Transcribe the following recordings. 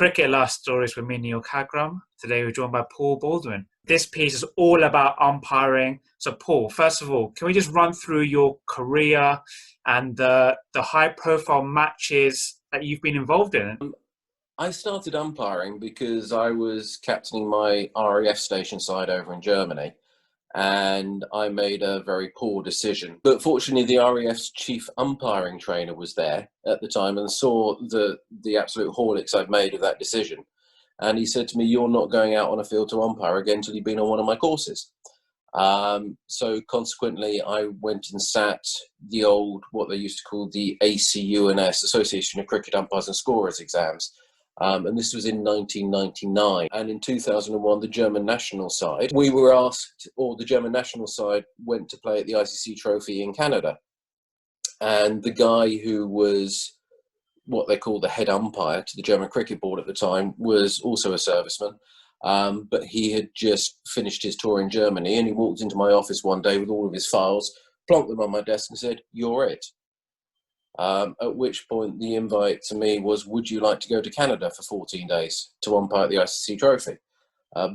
Cricket Last Stories with me, Neel Khagram. Today we're joined by Paul Baldwin. This piece is all about umpiring. So Paul, first of all, can we just run through your career and the high-profile matches that you've been involved in? I started umpiring because I was captaining my RAF station side over in Germany, and I made a very poor decision. But fortunately, the RAF's chief umpiring trainer was there at the time and saw the absolute horlicks I'd made of that decision. And he said to me, "You're not going out on a field to umpire again until you've been on one of my courses." So consequently, I went and sat the old, what they used to call the ACUNS, Association of Cricket Umpires and Scorers exams. And this was in 1999. And in 2001, the German national side, we were asked, or the German national side went to play at the ICC Trophy in Canada. And the guy who was what they call the head umpire to the German Cricket Board at the time was also a serviceman. But he had just finished his tour in Germany, and he walked into my office one day with all of his files, plonked them on my desk and said, "You're it." At which point the invite to me was, "Would you like to go to Canada for 14 days to umpire the ICC Trophy?"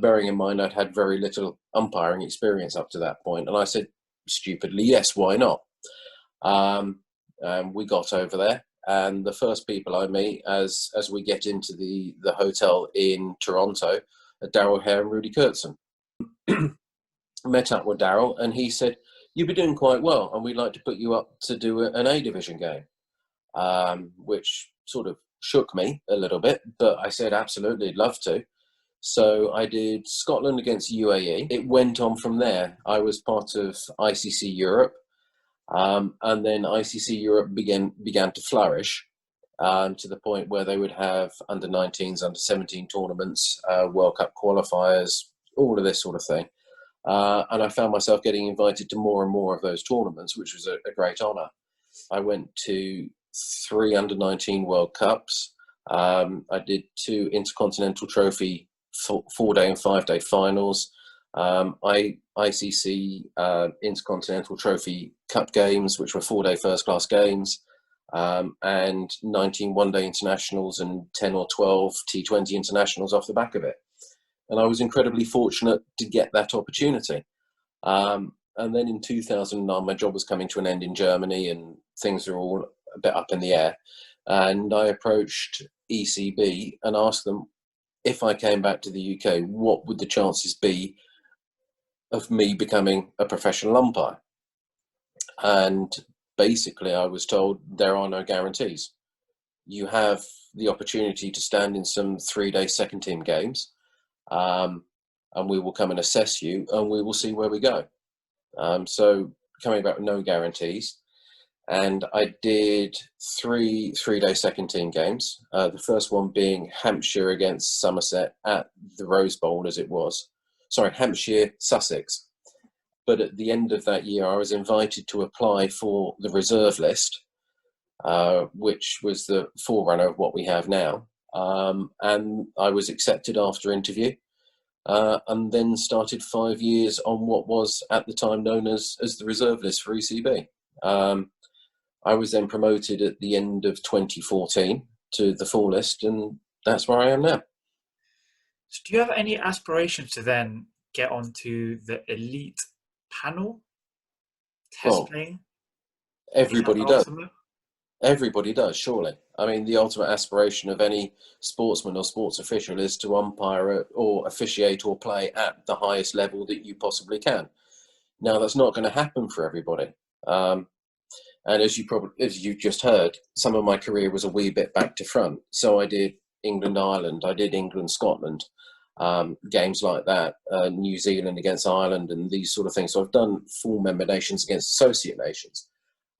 Bearing in mind I'd had very little umpiring experience up to that point. And I said, stupidly, yes, why not? We got over there, and the first people I meet as we get into the hotel in Toronto are Daryl Hare and Rudy Kurtzen. Met up with Daryl, and he said, "You've been doing quite well, and we'd like to put you up to do an A division game," which sort of shook me a little bit, but I said, absolutely, I'd love to. So I did Scotland against UAE. It went on from there. I was part of ICC Europe, and then ICC Europe began to flourish to the point where they would have under 19s, under 17 tournaments, World Cup qualifiers, all of this sort of thing. And I found myself getting invited to more and more of those tournaments, which was a great honour. I went to 3 under-19 World Cups. I did 2 Intercontinental Trophy 4-day and 5-day finals. ICC Intercontinental Trophy Cup games, which were 4-day first-class games, and 19 one-day internationals and 10 or 12 T20 internationals off the back of it. And I was incredibly fortunate to get that opportunity. And then in 2009, my job was coming to an end in Germany, and things were all a bit up in the air. And I approached ECB and asked them, if I came back to the UK, what would the chances be of me becoming a professional umpire? And basically I was told there are no guarantees. You have the opportunity to stand in some 3-day second team games, and we will come and assess you, and we will see where we go. So coming back with no guarantees. And I did 3 3-day second team games. The first one being Hampshire against Somerset at the Rose Bowl, as it was. Sorry, Hampshire, Sussex. But at the end of that year, I was invited to apply for the reserve list, which was the forerunner of what we have now. And I was accepted after interview, and then started 5 years on what was at the time known as the reserve list for ECB. I was then promoted at the end of 2014 to the full list, and that's where I am now. So do you have any aspirations to then get onto the elite panel? Playing? Everybody does. Everybody does, surely. I mean, the ultimate aspiration of any sportsman or sports official is to umpire or officiate or play at the highest level that you possibly can. Now, that's not going to happen for everybody. And as you just heard, some of my career was a wee bit back to front. So I did England-Ireland, I did England-Scotland, games like that, New Zealand against Ireland and these sort of things. So I've done full member nations against associate nations.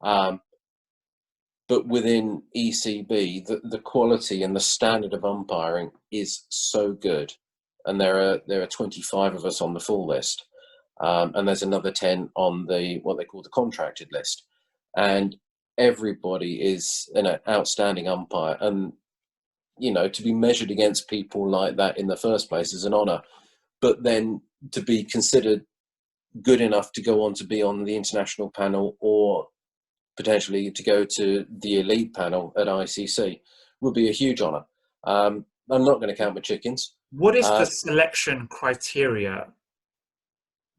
But within ECB, the quality and the standard of umpiring is so good. And there are 25 of us on the full list. And there's another 10 on what they call the contracted list. And everybody is an outstanding umpire. And, you know, to be measured against people like that in the first place is an honour. But then to be considered good enough to go on to be on the international panel or potentially to go to the elite panel at ICC would be a huge honour. I'm not going to count my chickens. What is the selection criteria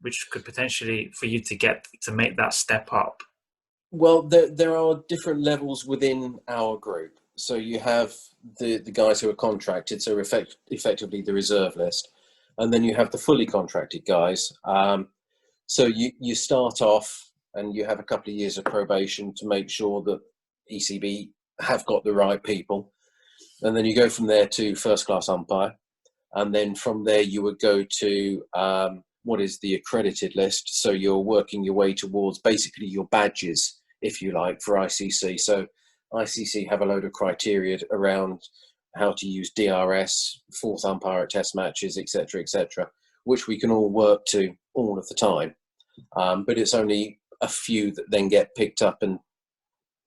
which could potentially for you to get to make that step up? Well, there are different levels within our group. So you have the guys who are contracted, so effectively the reserve list, and then you have the fully contracted guys. So you start off and you have a couple of years of probation to make sure that ECB have got the right people, and then you go from there to first class umpire, and then from there you would go to what is the accredited list. So you're working your way towards basically your badges, if you like, for ICC. So ICC have a load of criteria around how to use DRS, fourth umpire at test matches, etc., which we can all work to all of the time. But it's only a few that then get picked up and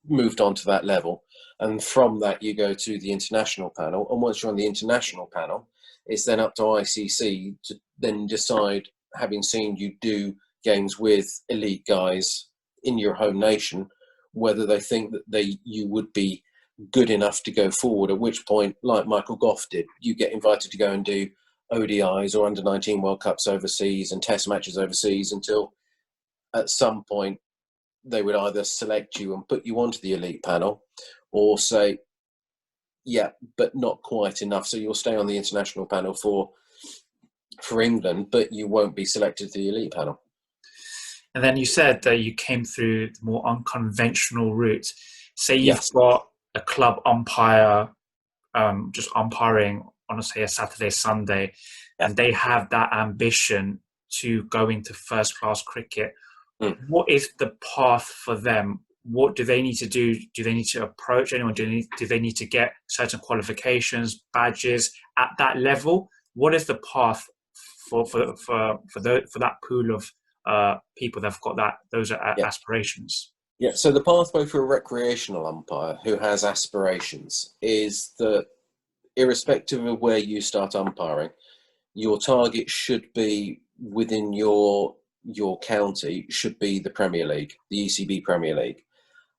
moved on to that level. And from that, you go to the international panel. And once you're on the international panel, it's then up to ICC to then decide, having seen you do games with elite guys in your home nation, whether they think that you would be good enough to go forward, at which point, like Michael Goff did, you get invited to go and do ODIs or under-19 World Cups overseas and test matches overseas, until at some point they would either select you and put you onto the elite panel, or say, yeah, but not quite enough. So you'll stay on the international panel for England, but you won't be selected to the elite panel. And then you said that you came through the more unconventional route. Say you've Yes. got a club umpire, just umpiring on, say, a Saturday, Sunday, and they have that ambition to go into first-class cricket. What is the path for them? What do they need to do? Do they need to approach anyone? Do they need to get certain qualifications, badges at that level? What is the path for that pool of people that've got those aspirations? Yeah, so the pathway for a recreational umpire who has aspirations is that, irrespective of where you start umpiring, your target should be within your county, should be the Premier League, the ECB Premier League.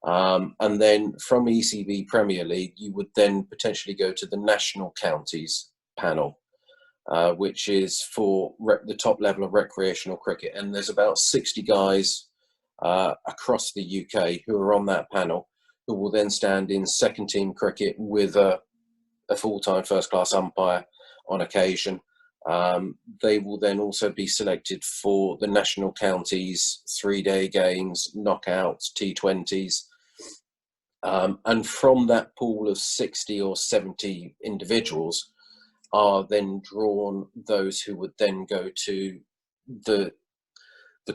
And then from ECB Premier League, you would then potentially go to the national counties panel, which is for the top level of recreational cricket. And there's about 60 guys across the UK who are on that panel, who will then stand in second team cricket with a full-time first-class umpire on occasion. They will then also be selected for the national counties, 3-day games, knockouts, T20s. And from that pool of 60 or 70 individuals are then drawn those who would then go to the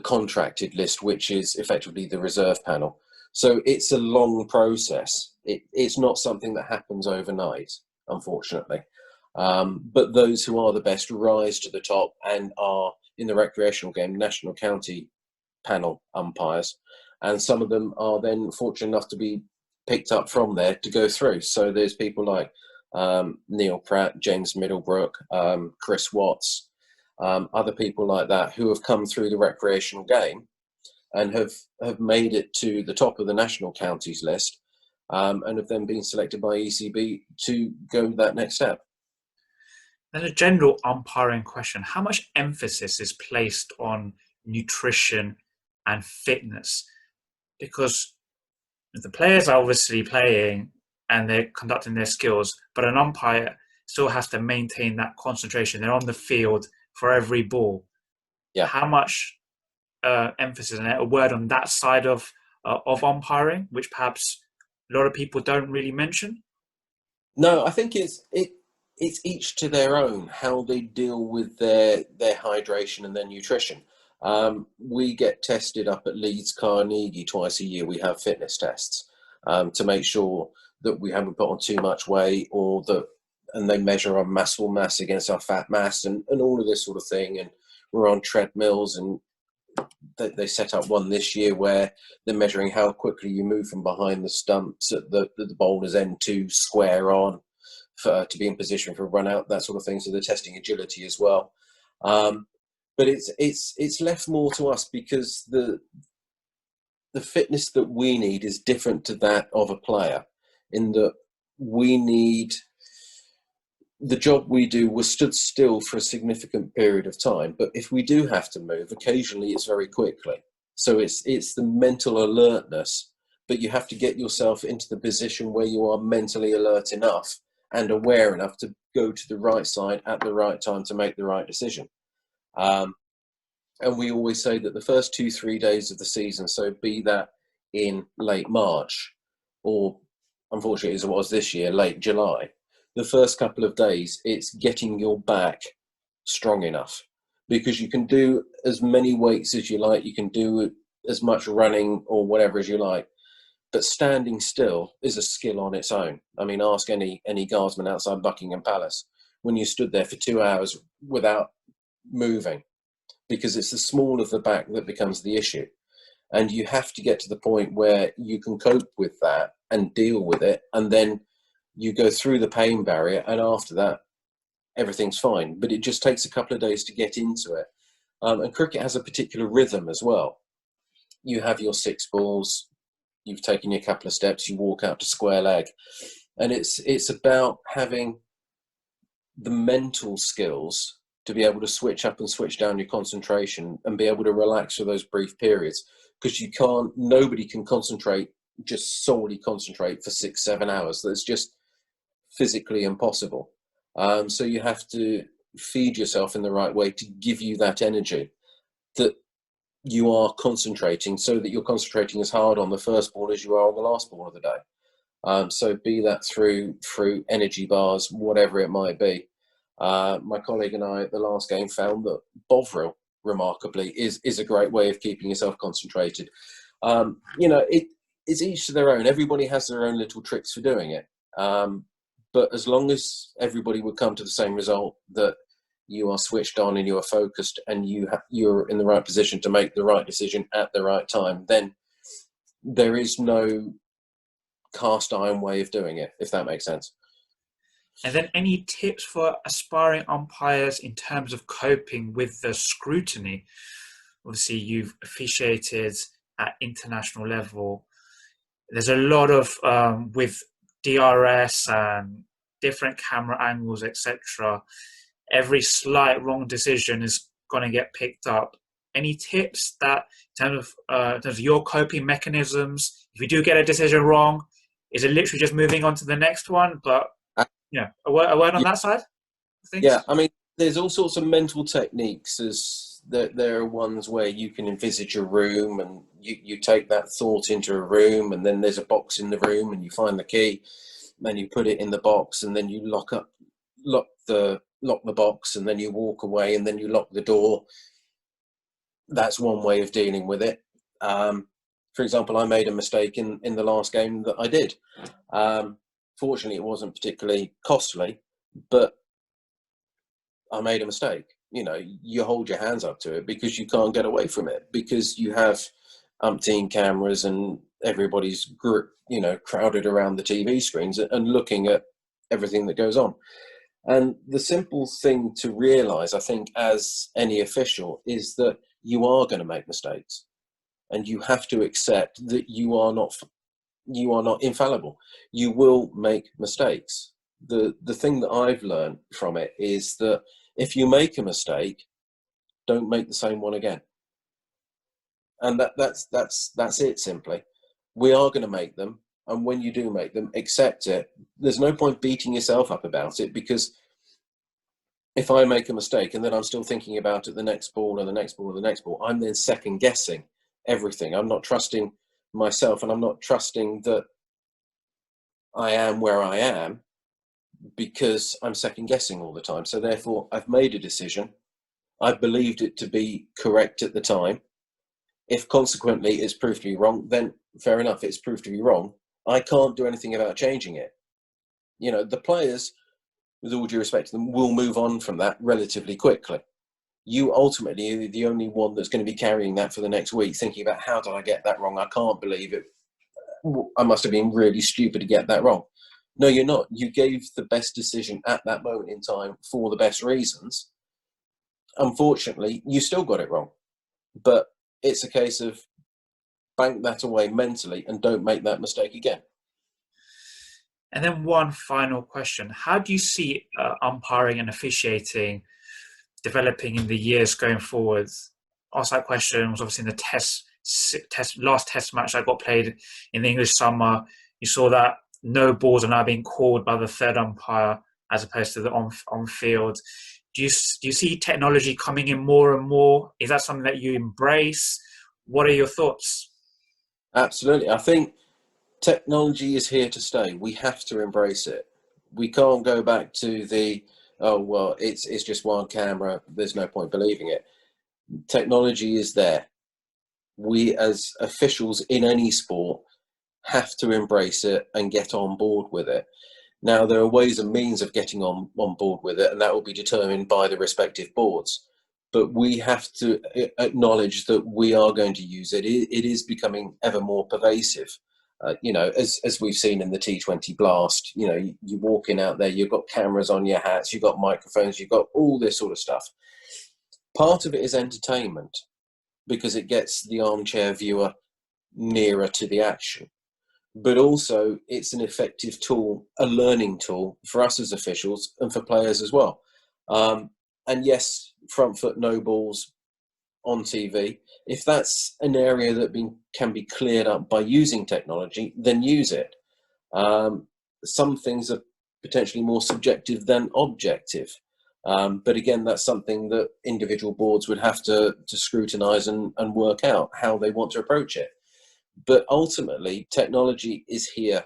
contracted list, which is effectively the reserve panel. So it's a long process. It's not something that happens overnight, unfortunately. But those who are the best rise to the top and are, in the recreational game, national county panel umpires. And some of them are then fortunate enough to be picked up from there to go through. So there's people like Neil Pratt, James Middlebrook, Chris Watts, other people like that who have come through the recreational game and have made it to the top of the national counties list, and have then been selected by ECB to go that next step. Then a general umpiring question: how much emphasis is placed on nutrition and fitness? Because the players are obviously playing and they're conducting their skills, but an umpire still has to maintain that concentration. They're on the field for every ball. Yeah. How much emphasis and a word on that side of umpiring, which perhaps a lot of people don't really mention? No, I think it's each to their own, how they deal with their hydration and their nutrition. We get tested up at Leeds Carnegie twice a year. We have fitness tests to make sure that we haven't put on too much weight, and they measure our muscle mass against our fat mass and all of this sort of thing. And we're on treadmills, and they set up one this year where they're measuring how quickly you move from behind the stumps at the bowler's end to square on to be in position for a run out, that sort of thing. So they're testing agility as well. But it's left more to us, because the fitness that we need is different to that of a player, in that we need the job we do, we're stood still for a significant period of time. But if we do have to move, occasionally it's very quickly. So it's the mental alertness, but you have to get yourself into the position where you are mentally alert enough and aware enough to go to the right side at the right time to make the right decision. And we always say that the first 2-3 days of the season, so be that in late March, or unfortunately as it was this year, late July, the first couple of days, it's getting your back strong enough, because you can do as many weights as you like, you can do as much running or whatever as you like, but standing still is a skill on its own. I mean, ask any guardsman outside Buckingham Palace when you stood there for 2 hours without moving, because it's the small of the back that becomes the issue. And you have to get to the point where you can cope with that and deal with it, and then you go through the pain barrier, and after that everything's fine. But it just takes a couple of days to get into it. And cricket has a particular rhythm as well. You have your 6 balls, you've taken your couple of steps, you walk out to square leg, and it's about having the mental skills to be able to switch up and switch down your concentration and be able to relax for those brief periods, because nobody can just solely concentrate for 6-7 hours. That's just physically impossible. So you have to feed yourself in the right way to give you that energy that you are concentrating, so that you're concentrating as hard on the first ball as you are on the last ball of the day. So be that through energy bars, whatever it might be. My colleague and I at the last game found that Bovril, remarkably, is a great way of keeping yourself concentrated. It's each to their own. Everybody has their own little tricks for doing it. But as long as everybody would come to the same result, that you are switched on and you are focused and you're in the right position to make the right decision at the right time, then there is no cast iron way of doing it, if that makes sense. And then any tips for aspiring umpires in terms of coping with the scrutiny? Obviously, you've officiated at international level. There's a lot of, with DRS and different camera angles, etc., every slight wrong decision is going to get picked up. Any tips that, in terms of your coping mechanisms, if you do get a decision wrong, is it literally just moving on to the next one? But a word on that side of things? Yeah, I mean, there's all sorts of mental techniques. There are ones where you can envisage a room and you take that thought into a room, and then there's a box in the room and you find the key and you put it in the box, and then you lock the box, and then you walk away, and then you lock the door. That's one way of dealing with it. For example, I made a mistake in the last game that I did. Fortunately, it wasn't particularly costly, but I made a mistake. You hold your hands up to it because you can't get away from it, because you have umpteen cameras and everybody's crowded around the TV screens and looking at everything that goes on. And the simple thing to realize, I think, as any official, is that you are going to make mistakes, and you have to accept that you are not infallible. You will make mistakes. The thing that I've learned from it is that if you make a mistake, don't make the same one again. And that's it, simply. We are going to make them, and when you do make them, accept it. There's no point beating yourself up about it, because if I make a mistake and then I'm still thinking about it the next ball and the next ball and the next ball, I'm then second guessing everything. I'm not trusting myself, and I'm not trusting that I am where I am, because I'm second guessing all the time. So therefore, I've made a decision. I believed it to be correct at the time. If consequently it's proved to be wrong, then fair enough, it's proved to be wrong. I can't do anything about changing it. The players, with all due respect to them, will move on from that relatively quickly. You ultimately are the only one that's going to be carrying that for the next week, thinking about, how did I get that wrong? I can't believe it. I must have been really stupid to get that wrong. No, you're not. You gave the best decision at that moment in time for the best reasons. Unfortunately, you still got it wrong. But it's a case of bank that away mentally and don't make that mistake again. And then one final question. How do you see umpiring and officiating developing in the years going forward? Asked that question was obviously in the last test match that got played in the English summer. You saw that no balls are now being called by the third umpire as opposed to the on field. Do you see technology coming in more and more? Is that something that you embrace? What are your thoughts? Absolutely. I think technology is here to stay. We have to embrace it. We can't go back to the, oh, well, it's just one camera, there's no point believing it. Technology is there. We as officials in any sport have to embrace it and get on board with it. Now, there are ways and means of getting on board with it, and that will be determined by the respective boards. But we have to acknowledge that we are going to use it. It is becoming ever more pervasive. As we've seen in the T20 Blast, you walking out there, you've got cameras on your hats, you've got microphones, you've got all this sort of stuff. Part of it is entertainment because it gets the armchair viewer nearer to the action. But also it's an effective tool, a learning tool for us as officials and for players as well. And yes, front foot no balls on TV. If that's an area that can be cleared up by using technology, then use it. Some things are potentially more subjective than objective. But again, that's something that individual boards would have to scrutinise and work out how they want to approach it. But ultimately, technology is here,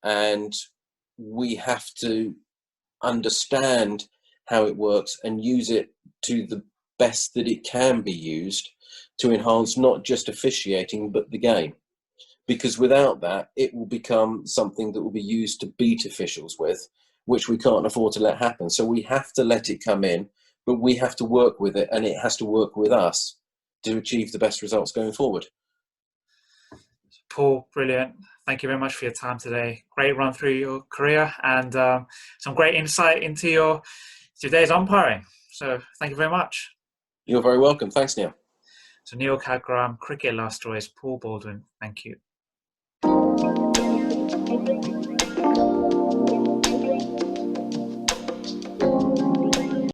and we have to understand how it works and use it to the best that it can be used to enhance not just officiating, but the game. Because without that, it will become something that will be used to beat officials with, which we can't afford to let happen. So we have to let it come in, but we have to work with it, and it has to work with us to achieve the best results going forward. Paul, brilliant. Thank you very much for your time today. Great run through your career and some great insight into today's umpiring. So thank you very much. You're very welcome. Thanks, Neel. So Neel Khagram, Cricket Last Stories, Paul Baldwin. Thank you.